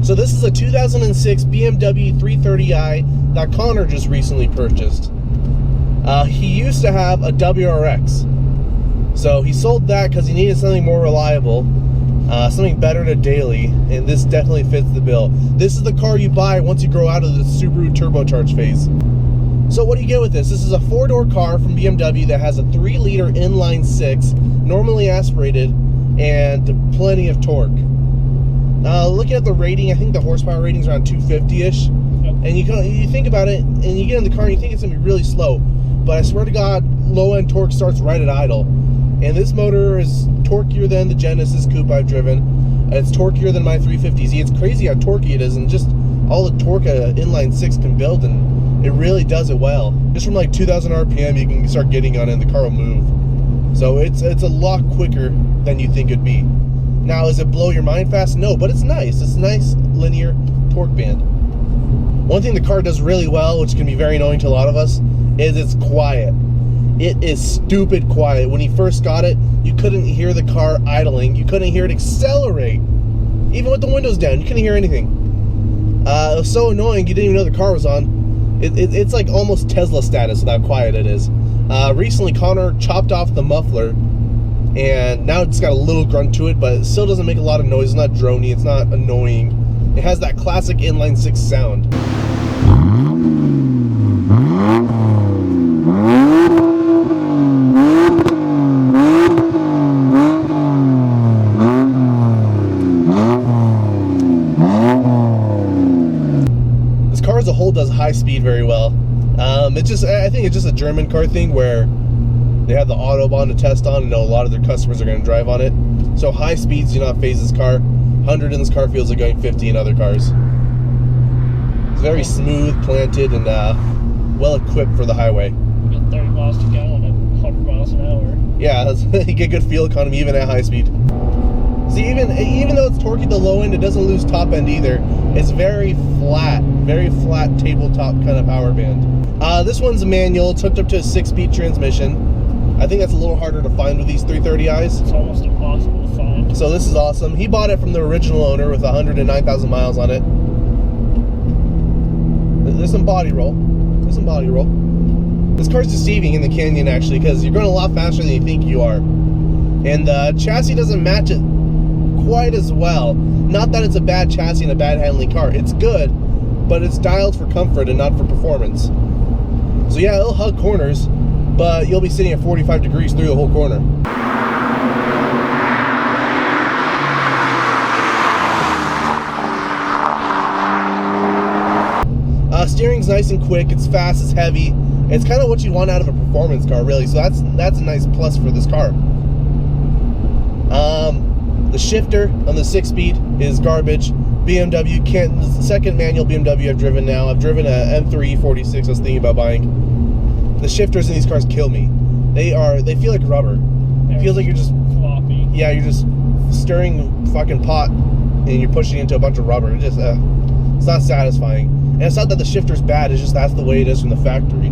So this is a 2006 BMW 330i that Connor just recently purchased. He used to have a WRX. So he sold that because he needed something more reliable, something better to daily, and this definitely fits the bill. This is the car you buy once you grow out of the Subaru turbocharged phase. So what do you get with this? This is a 4-door car from BMW that has a 3-liter inline 6, normally aspirated, and plenty of torque. Looking at the rating, I think the horsepower rating is around 250-ish. Yep. And you think about it, and you get in the car and you think it's going to be really slow. But I swear to God, low-end torque starts right at idle. And this motor is torquier than the Genesis coupe I've driven. It's torquier than my 350Z. It's crazy how torquey it is, and just all the torque an inline 6 can build, and it really does it well. Just from like 2,000 RPM, you can start getting on it and the car will move. So it's a lot quicker than you think it'd be. Now, does it blow your mind fast? No, but it's nice. It's a nice linear torque band. One thing the car does really well, which can be very annoying to a lot of us, is it's quiet. It is stupid quiet. When you first got it, you couldn't hear the car idling. You couldn't hear it accelerate. Even with the windows down, you couldn't hear anything. It was so annoying, you didn't even know the car was on. It's like almost Tesla status with how quiet it is. Recently, Connor chopped off the muffler, and now it's got a little grunt to it, but it still doesn't make a lot of noise. It's not drony, it's not annoying. It has that classic inline 6 sound. This car as a whole does high speed very well. I think it's just a German car thing where they have the Autobahn to test on, and know a lot of their customers are going to drive on it. So high speeds do not phase this car. 100 in this car feels like going 50 in other cars. It's very smooth, planted, and well equipped for the highway. You get 30 miles to gallon at 100 miles an hour. Yeah, you get good fuel economy even at high speed. See, even though it's torquey at the low end, it doesn't lose top end either. It's very flat tabletop kind of power band. This one's a manual. It's hooked up to a 6-speed transmission. I think that's a little harder to find with these 330i's. It's almost impossible to find. So this is awesome. He bought it from the original owner with 109,000 miles on it. There's some body roll. This car's deceiving in the canyon, actually, because you're going a lot faster than you think you are. And the chassis doesn't match it quite as well. Not that it's a bad chassis and a bad handling car. It's good, but it's dialed for comfort and not for performance. So yeah, it'll hug corners, but you'll be sitting at 45 degrees through the whole corner. Steering's nice and quick. It's fast. It's heavy. It's kind of what you want out of a performance car, really. So that's a nice plus for this car. The shifter on the 6-speed is garbage. BMW can't. This is the second manual BMW I've driven now. I've driven a M3 E46 I was thinking about buying. The shifters in these cars kill me. They feel like rubber. It feels like you're just floppy. Yeah, you're just stirring fucking pot and you're pushing into a bunch of rubber. It just it's not satisfying. And it's not that the shifter's bad, it's just that's the way it is from the factory.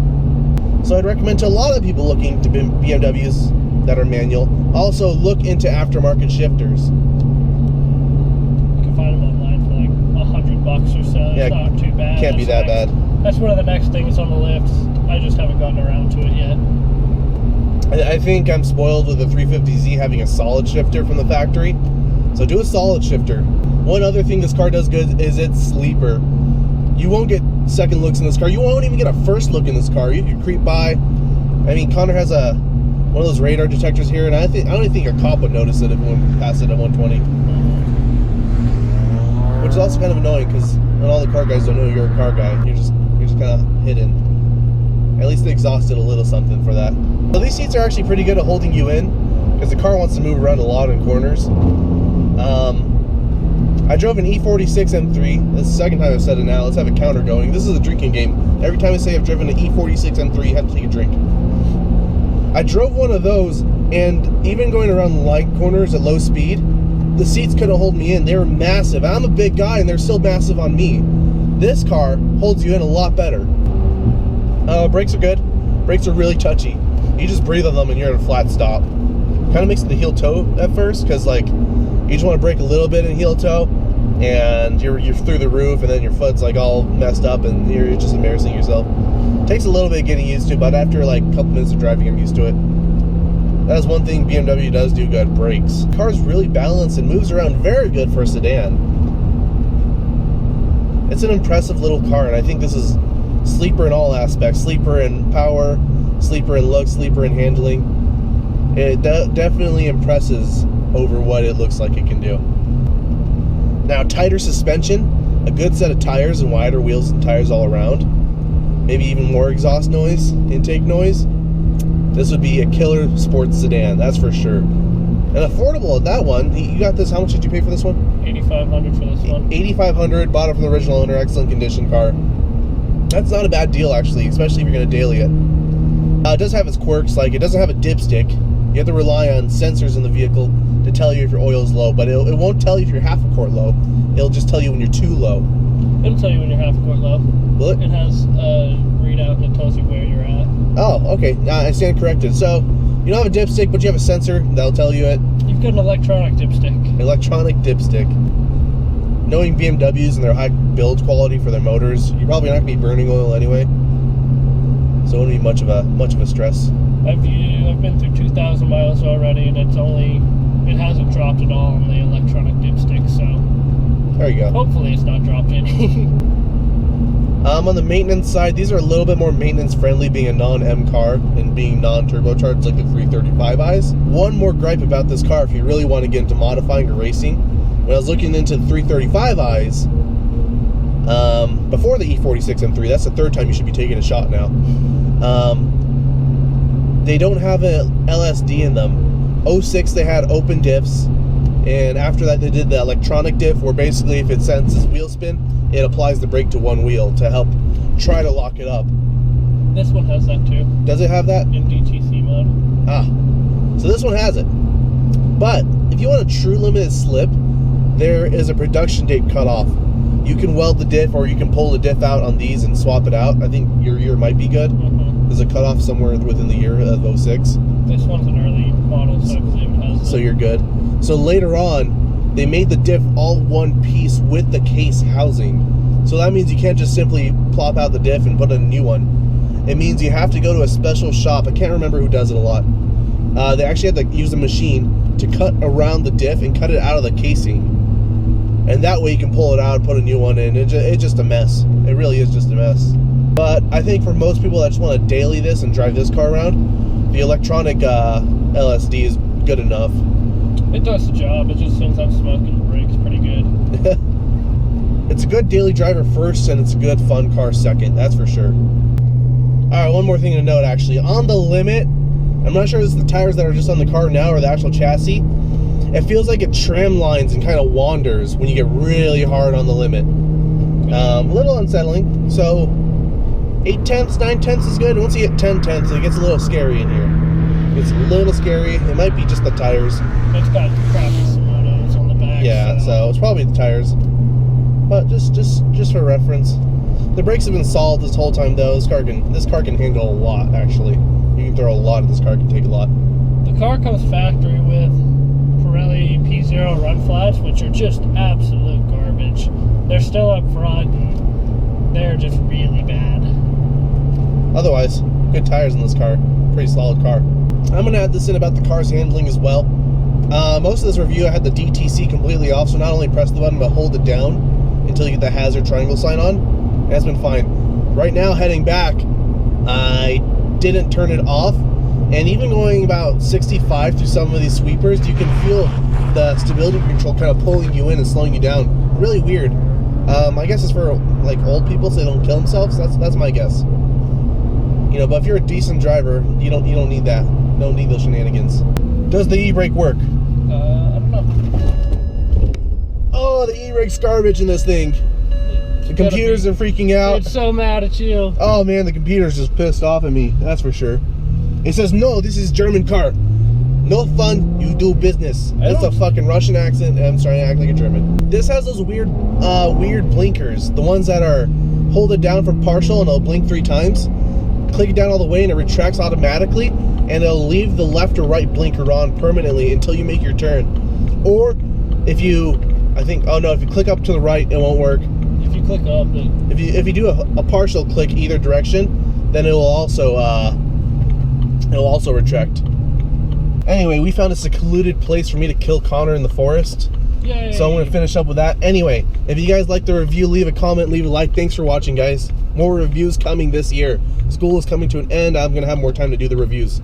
So I'd recommend to a lot of people looking to BMWs that are manual, also look into aftermarket shifters. You can find them online for like $100 or so. Yeah, it's not too bad. Can't be that bad. That's one of the next things on the list. I just haven't gotten around to it yet. I think I'm spoiled with the 350Z having a solid shifter from the factory. So do a solid shifter. One other thing this car does good is it's sleeper. You won't get second looks in this car. You won't even get a first look in this car. You can creep by. I mean, Connor has one of those radar detectors here, and I don't even think a cop would notice it if one passed it at 120. Which is also kind of annoying because not all the car guys don't know you're a car guy. You're just kind of hidden. At least they exhausted a little something for that. So these seats are actually pretty good at holding you in because the car wants to move around a lot in corners. I drove an E46 M3. This is the second time I've said it now. Let's have a counter going. This is a drinking game. Every time I say I've driven an E46 M3, you have to take a drink. I drove one of those, and even going around light corners at low speed, the seats couldn't hold me in. They were massive. I'm a big guy, and they're still massive on me. This car holds you in a lot better. Brakes are good. Brakes are really touchy. You just breathe on them, and you're at a flat stop. Kind of makes it the heel toe at first, because like you just want to brake a little bit in heel toe, and you're through the roof, and then your foot's like all messed up, and you're just embarrassing yourself. Takes a little bit getting used to, but after like a couple minutes of driving, I'm used to it. That is one thing BMW does do good: brakes. The car's really balanced and moves around very good for a sedan. It's an impressive little car, and I think this is sleeper in all aspects: sleeper in power, sleeper in look, sleeper in handling. It definitely impresses over what it looks like it can do. Now, tighter suspension, a good set of tires, and wider wheels and tires all around. Maybe even more exhaust noise, intake noise. This would be a killer sports sedan, that's for sure. And affordable at that one. You got this, how much did you pay for this one? $8,500 for this one. $8,500, bought it from the original owner, excellent condition car. That's not a bad deal, actually, especially if you're going to daily it. It does have its quirks, like it doesn't have a dipstick. You have to rely on sensors in the vehicle to tell you if your oil is low, but it won't tell you if you're half a quart low. It'll just tell you when you're too low. It'll tell you when you're half a quart low. Will it? It has a readout and it tells you where you're at. Oh, okay. I stand corrected. So, you don't have a dipstick, but you have a sensor that'll tell you it. You've got an electronic dipstick. Electronic dipstick. Knowing BMWs and their high build quality for their motors, you're probably not going to be burning oil anyway. So it wouldn't be much of a stress. I've been through 2,000 miles already, and it hasn't dropped at all on the electronic dipstick, so There you go. hopefully it's not dropped any. On the maintenance side, these are a little bit more maintenance friendly, being a non-M car and being non-turbocharged like the 335i's. One more gripe about this car, if you really want to get into modifying or racing, when I was looking into the 335i's, before the E46 M3, that's the third time you should be taking a shot now. They don't have an LSD in them. 06 they had open diffs, and after that they did the electronic diff, where basically if it senses wheel spin, it applies the brake to one wheel to help try to lock it up. This one has that too. Does it have that? In DTC mode. Ah, so this one has it. But if you want a true limited slip, there is a production date cutoff. You can weld the diff, or you can pull the diff out on these and swap it out. I think your year might be good. There's a cutoff somewhere within the year of 06. This one's an early model, so I believe it has. So you're good. So later on, they made the diff all one piece with the case housing. So that means you can't just simply plop out the diff and put in a new one. It means you have to go to a special shop. I can't remember who does it a lot. They actually have to use a machine to cut around the diff and cut it out of the casing. And that way you can pull it out and put a new one in. It's just a mess. It really is just a mess. But I think for most people that just want to daily this and drive this car around, the electronic LSD is good enough. It does the job. It just seems I'm smoking the brakes pretty good. It's a good daily driver first, and it's a good fun car second. That's for sure. Alright, one more thing to note actually. On the limit, I'm not sure if it's the tires that are just on the car now or the actual chassis. It feels like it tram lines and kind of wanders when you get really hard on the limit. A little unsettling. So 8/10, 9/10 is good. Once you hit 10/10, it gets a little scary in here. It's a little scary. It might be just the tires. It's got crappy Simonos on the back. Yeah, so it's probably the tires. But just for reference. The brakes have been solid this whole time though. This car can handle a lot actually. You can throw a lot at this car, it can take a lot. The car comes factory with Pirelli P0 run flats, which are just absolute garbage. They're still up front, and they're just really bad. Otherwise, good tires in this car. Pretty solid car. I'm going to add this in about the car's handling as well. Most of this review I had the DTC completely off, so not only press the button, but hold it down until you get the hazard triangle sign on. And that's been fine. Right now, heading back, I didn't turn it off. And even going about 65 through some of these sweepers, you can feel the stability control kind of pulling you in and slowing you down. Really weird. I guess it's for like old people so they don't kill themselves. That's my guess. You know, but if you're a decent driver, you don't need that. You don't need those shenanigans. Does the e-brake work? I don't know. Oh, the e-brake's garbage in this thing. The computers are freaking out. It's so mad at you. Oh man, the computer's just pissed off at me. That's for sure. It says, no, this is German car. No fun, you do business. That's a fucking Russian accent. I'm starting to act like a German. This has those weird blinkers. The ones that are hold it down for partial and it'll blink 3 times. Click it down all the way and it retracts automatically. And it'll leave the left or right blinker on permanently until you make your turn. Or if you I think, oh no, if you click up to the right, it won't work. If you click up, If you do a partial click either direction, then it will also retract. Anyway, we found a secluded place for me to kill Connor in the forest. yay. So I'm going to finish up with that. Anyway, if you guys like the review, leave a comment, leave a like. Thanks for watching, guys. More reviews coming this year. School is coming to an end. I'm going to have more time to do the reviews.